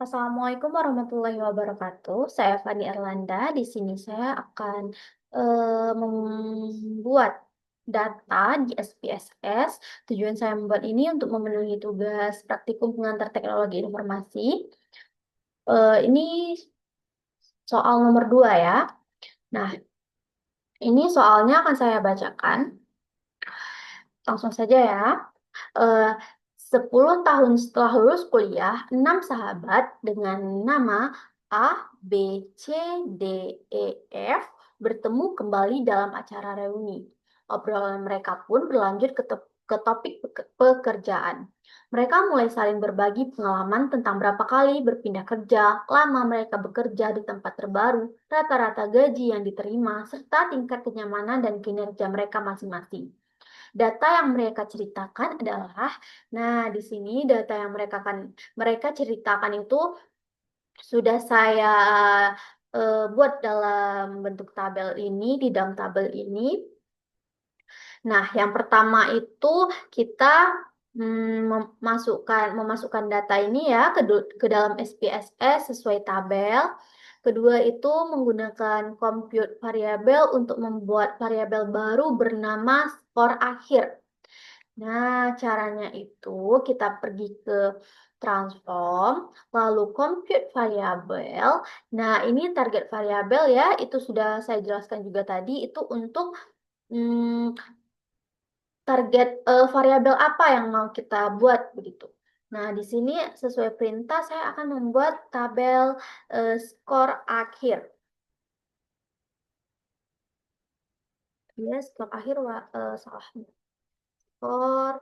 Assalamualaikum warahmatullahi wabarakatuh. Saya Fani Erlanda. Di sini saya akan membuat data di SPSS. Tujuan saya membuat ini untuk memenuhi tugas praktikum pengantar teknologi informasi. Ini soal nomor 2 ya. Nah, ini soalnya akan saya bacakan. Langsung saja ya. Eh, 10 tahun setelah lulus kuliah, 6 sahabat dengan nama A, B, C, D, E, F bertemu kembali dalam acara reuni. Obrolan mereka pun berlanjut ke topik pekerjaan. Mereka mulai saling berbagi pengalaman tentang berapa kali berpindah kerja, lama mereka bekerja di tempat terbaru, rata-rata gaji yang diterima, serta tingkat kenyamanan dan kinerja mereka masing-masing. Data yang mereka ceritakan adalah, nah di sini data yang mereka ceritakan itu sudah saya buat dalam bentuk tabel ini, di dalam tabel ini. Nah, yang pertama itu kita memasukkan data ini ya ke dalam SPSS sesuai tabel. Kedua itu menggunakan compute variabel untuk membuat variabel baru bernama skor akhir. Nah, caranya itu kita pergi ke transform, lalu compute variabel. Nah, ini target variabel ya, itu sudah saya jelaskan juga tadi, itu untuk hmm, target variabel apa yang mau kita buat begitu. Nah, di sini sesuai perintah saya akan membuat tabel skor akhir. Ya, skor akhir salah. Skor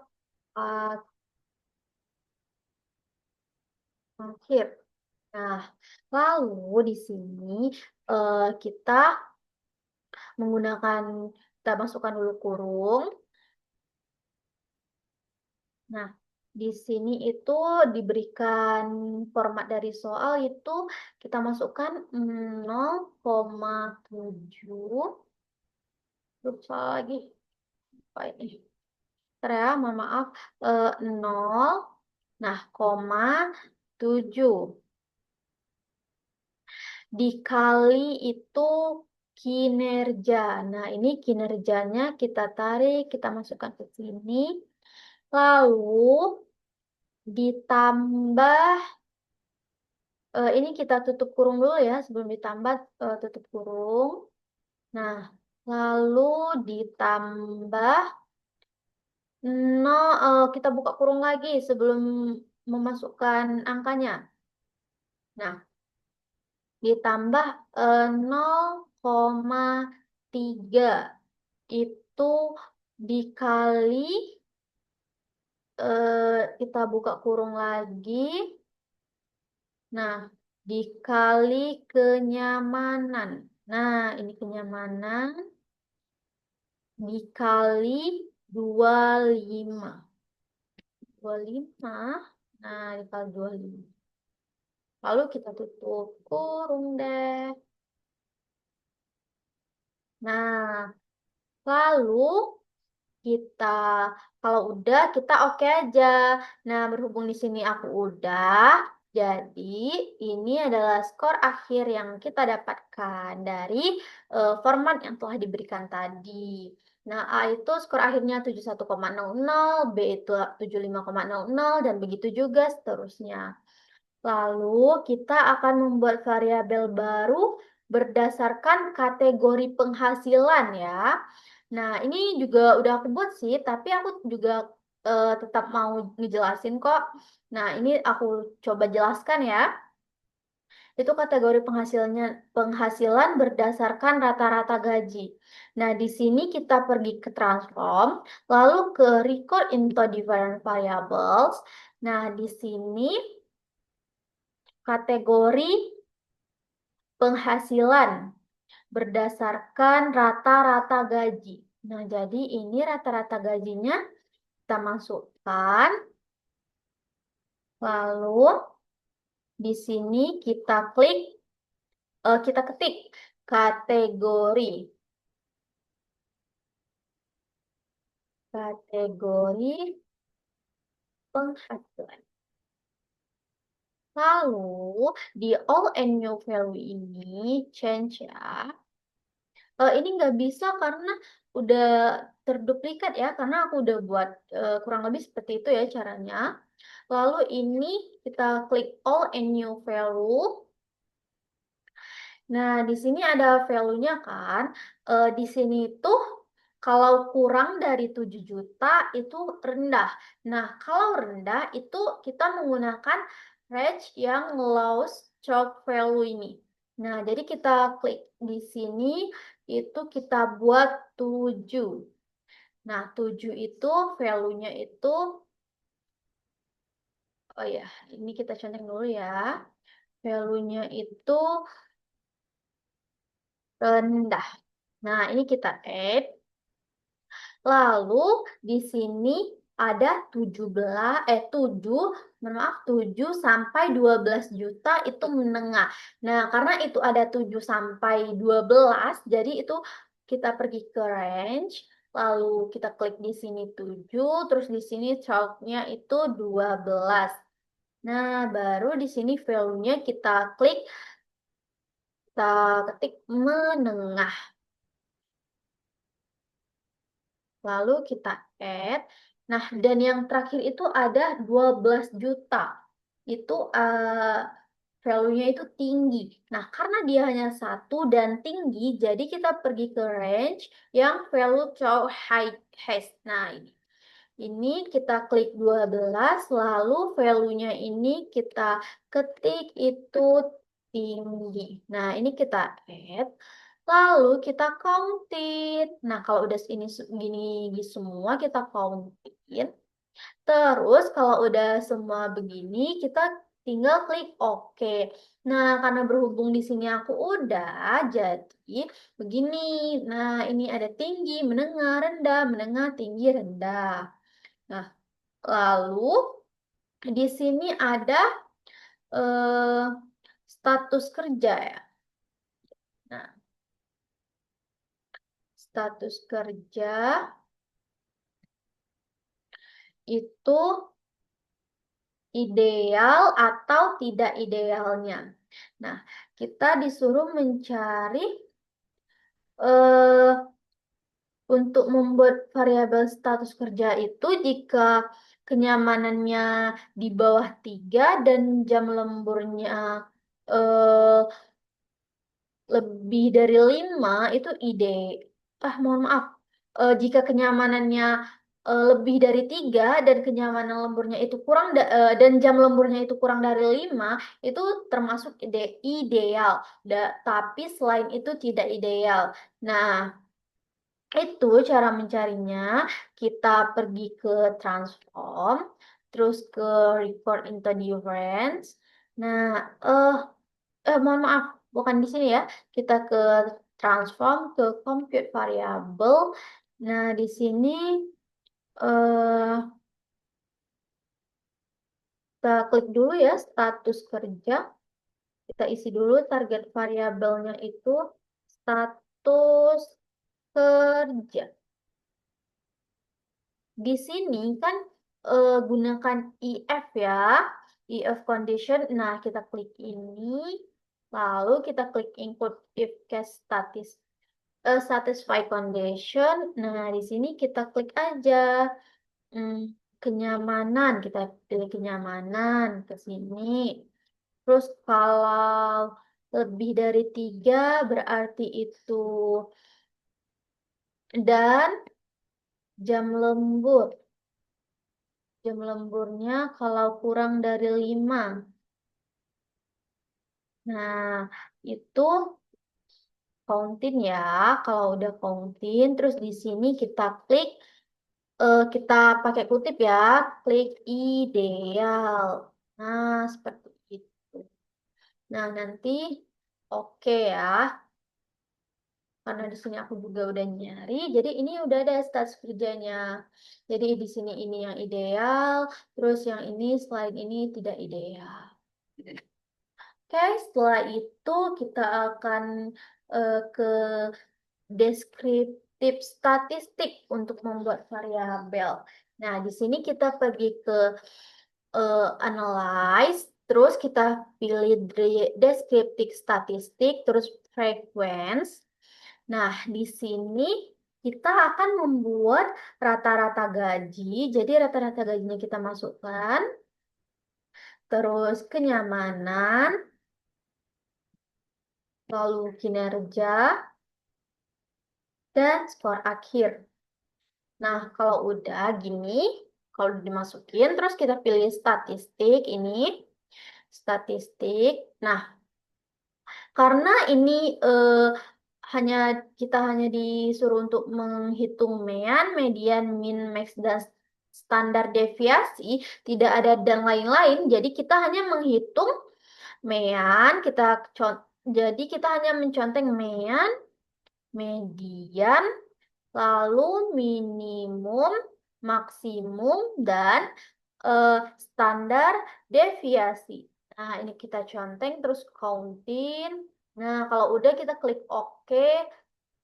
akhir. Nah, lalu di sini kita menggunakan, kita masukkan dulu kurung. Nah, di sini itu diberikan format dari soal itu kita masukkan 0,7. Lupa lagi. Apa ini? Bentar ya, mohon maaf. 0, nah, koma 7. Dikali itu kinerja. Nah, ini kinerjanya kita tarik, kita masukkan ke sini. Lalu ditambah, ini kita tutup kurung dulu ya, sebelum ditambah tutup kurung. Nah, lalu ditambah, no, kita buka kurung lagi sebelum memasukkan angkanya. Nah, ditambah 0,3 itu dikali, kita buka kurung lagi. Nah, dikali kenyamanan. Nah, ini kenyamanan dikali 25. 25. Nah, dikali 25. Lalu kita tutup kurung deh. Nah, lalu kita, kalau udah kita oke aja. Nah, berhubung di sini aku udah, jadi ini adalah skor akhir yang kita dapatkan dari format yang telah diberikan tadi. Nah, A itu skor akhirnya 71,00, B itu 75,00, dan begitu juga seterusnya. Lalu kita akan membuat variabel baru berdasarkan kategori penghasilan ya. Nah, ini juga udah aku buat sih, tapi aku juga tetap mau ngejelasin kok. Nah, ini aku coba jelaskan ya. Itu kategori penghasilan berdasarkan rata-rata gaji. Nah, di sini kita pergi ke transform, lalu ke record into different variables. Nah, di sini kategori penghasilan berdasarkan rata-rata gaji. Nah, jadi ini rata-rata gajinya kita masukkan. Lalu di sini kita klik, kita ketik kategori. Kategori penghasilan. Lalu di all and new value ini change ya. Ini nggak bisa karena udah terduplikat ya, karena aku udah buat kurang lebih seperti itu ya caranya. Lalu ini kita klik all and new value. Nah, di sini ada value-nya kan. Di sini tuh kalau kurang dari 7 juta itu rendah. Nah, kalau rendah itu kita menggunakan range yang lowest choke value ini. Nah, jadi kita klik di sini itu kita buat 7. Nah, 7 itu value-nya itu, oh ya, ini kita centang dulu ya. Value-nya itu rendah. Nah, ini kita add. Lalu di sini ada 7 sampai 12 juta itu menengah. Nah, karena itu ada 7 sampai 12, jadi itu kita pergi ke range, lalu kita klik di sini 7, terus di sini chalknya itu 12. Nah, baru di sini value-nya kita klik, kita ketik menengah. Lalu kita add. Nah, dan yang terakhir itu ada 12 juta. Itu value-nya itu tinggi. Nah, karena dia hanya satu dan tinggi, jadi kita pergi ke range yang value chow high has. Nah, ini. Ini kita klik 12, lalu value-nya ini kita ketik itu tinggi. Nah, ini kita add. Lalu kita countit. Nah, kalau udah ini gini semua kita countit. Terus kalau udah semua begini, kita tinggal klik OK. Nah, karena berhubung di sini aku udah, jadi begini. Nah, ini ada tinggi, menengah, tinggi, rendah. Nah, lalu di sini ada eh, status kerja ya. Nah, status kerja itu ideal atau tidak idealnya. Nah, kita disuruh mencari eh, untuk membuat variabel status kerja itu jika kenyamanannya di bawah 3 dan jam lemburnya eh, lebih dari 5 itu ide. Mohon maaf. Jika kenyamanannya lebih dari 3 dan kenyamanan lemburnya itu dan jam lemburnya itu kurang dari 5 itu termasuk ideal. Tapi selain itu tidak ideal. Nah, itu cara mencarinya. Kita pergi ke transform, terus ke record into difference. Nah, eh mohon maaf, bukan di sini ya. Kita ke transform, ke compute variable. Nah, di sini eh kita klik dulu ya status kerja. Kita isi dulu target variabelnya itu status kerja. Di sini kan gunakan if ya, if condition. Nah, kita klik ini, lalu kita klik input if case satisfy condition. Nah, di sini kita klik aja hmm, kenyamanan. Kita pilih kenyamanan ke sini. Terus kalau lebih dari 3 berarti itu dan jam lembur. Jam lemburnya kalau kurang dari 5. Nah, itu counting ya. Kalau udah counting, terus di sini kita klik, kita pakai kutip ya, klik ideal. Nah, seperti itu. Nah, nanti oke ya. Karena di sini aku juga udah nyari, jadi ini udah ada status kerjanya. Jadi di sini ini yang ideal, terus yang ini selain ini tidak ideal. Oke, setelah itu kita akan ke deskriptif statistik untuk membuat variabel. Nah, di sini kita pergi ke analyze. Terus kita pilih descriptive statistik, terus frequency. Nah, di sini kita akan membuat rata-rata gaji. Jadi rata-rata gajinya kita masukkan. Terus kenyamanan, lalu kinerja, dan skor akhir. Nah, kalau udah gini, kalau dimasukin, terus kita pilih statistik ini. Statistik. Nah, karena ini hanya kita hanya disuruh untuk menghitung mean, median, min, max, dan standar deviasi, tidak ada dan lain-lain. Jadi kita hanya menghitung mean, jadi kita hanya mencontek mean, median, lalu minimum, maksimum, dan eh, standar deviasi. Nah, ini kita conteng terus counting. Nah, kalau udah kita klik OK.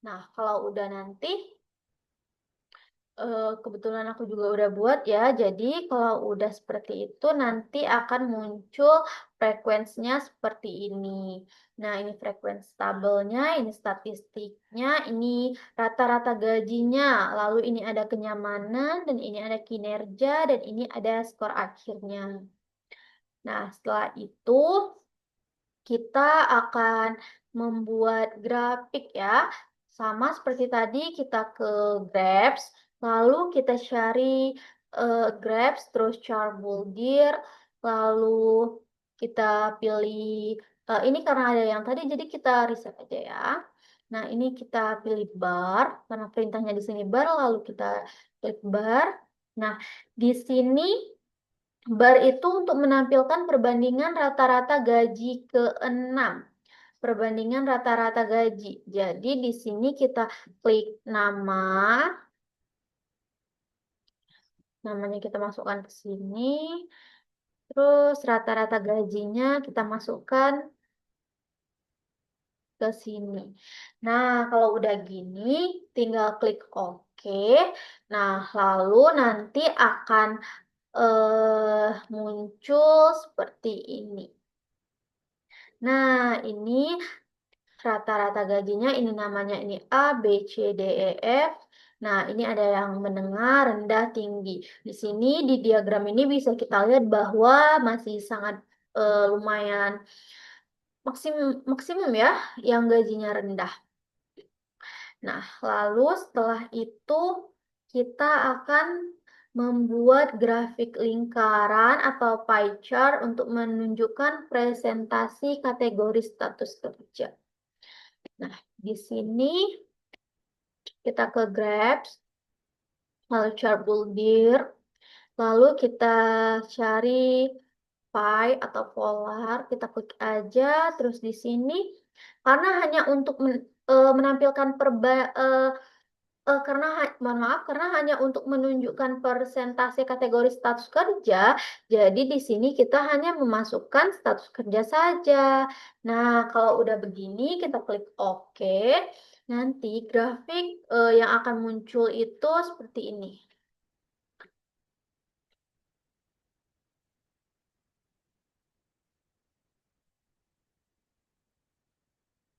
Nah, kalau udah nanti kebetulan aku juga udah buat ya. Jadi kalau udah seperti itu nanti akan muncul frekuensinya seperti ini. Nah, ini frekuensi tabelnya, ini statistiknya, ini rata-rata gajinya, lalu ini ada kenyamanan, dan ini ada kinerja, dan ini ada skor akhirnya. Nah, setelah itu kita akan membuat grafik ya. Sama seperti tadi kita ke Grabs, lalu kita cari Grabs, terus Charboldir, lalu kita pilih, ini karena ada yang tadi, jadi kita reset aja ya. Nah, ini kita pilih bar, karena perintahnya di sini bar, lalu kita klik bar. Nah, di sini bar itu untuk menampilkan perbandingan rata-rata gaji ke-6. Perbandingan rata-rata gaji. Jadi di sini kita klik nama. Namanya kita masukkan ke sini. Terus rata-rata gajinya kita masukkan ke sini. Nah, kalau udah gini, tinggal klik OK. Nah, lalu nanti akan muncul seperti ini. Nah, ini rata-rata gajinya, ini namanya ini A, B, C, D, E, F. Nah, ini ada yang menengah, rendah, tinggi. Di sini di diagram ini bisa kita lihat bahwa masih sangat lumayan maksimum maksimum ya yang gajinya rendah. Nah, lalu setelah itu kita akan membuat grafik lingkaran atau pie chart untuk menunjukkan presentasi kategori status kerja. Nah, di sini kita ke Grabs, lalu Chartbuilder, lalu kita cari pie atau polar, kita klik aja, terus di sini karena hanya untuk menampilkan karena mohon maaf karena hanya untuk menunjukkan persentase kategori status kerja, jadi di sini kita hanya memasukkan status kerja saja. Nah, kalau udah begini kita klik OK. Nanti grafik yang akan muncul itu seperti ini.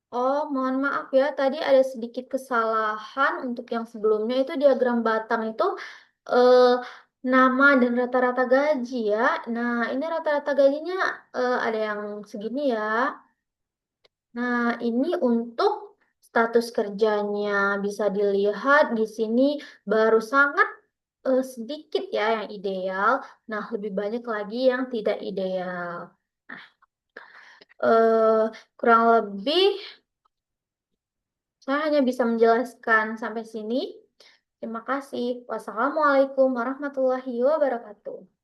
Oh, mohon maaf ya, tadi ada sedikit kesalahan untuk yang sebelumnya itu diagram batang itu eh, nama dan rata-rata gaji ya. Nah, ini rata-rata gajinya ada yang segini ya. Nah, ini untuk status kerjanya bisa dilihat di sini baru sangat sedikit ya yang ideal. Nah, lebih banyak lagi yang tidak ideal. Nah, kurang lebih saya hanya bisa menjelaskan sampai sini. Terima kasih. Wassalamualaikum warahmatullahi wabarakatuh.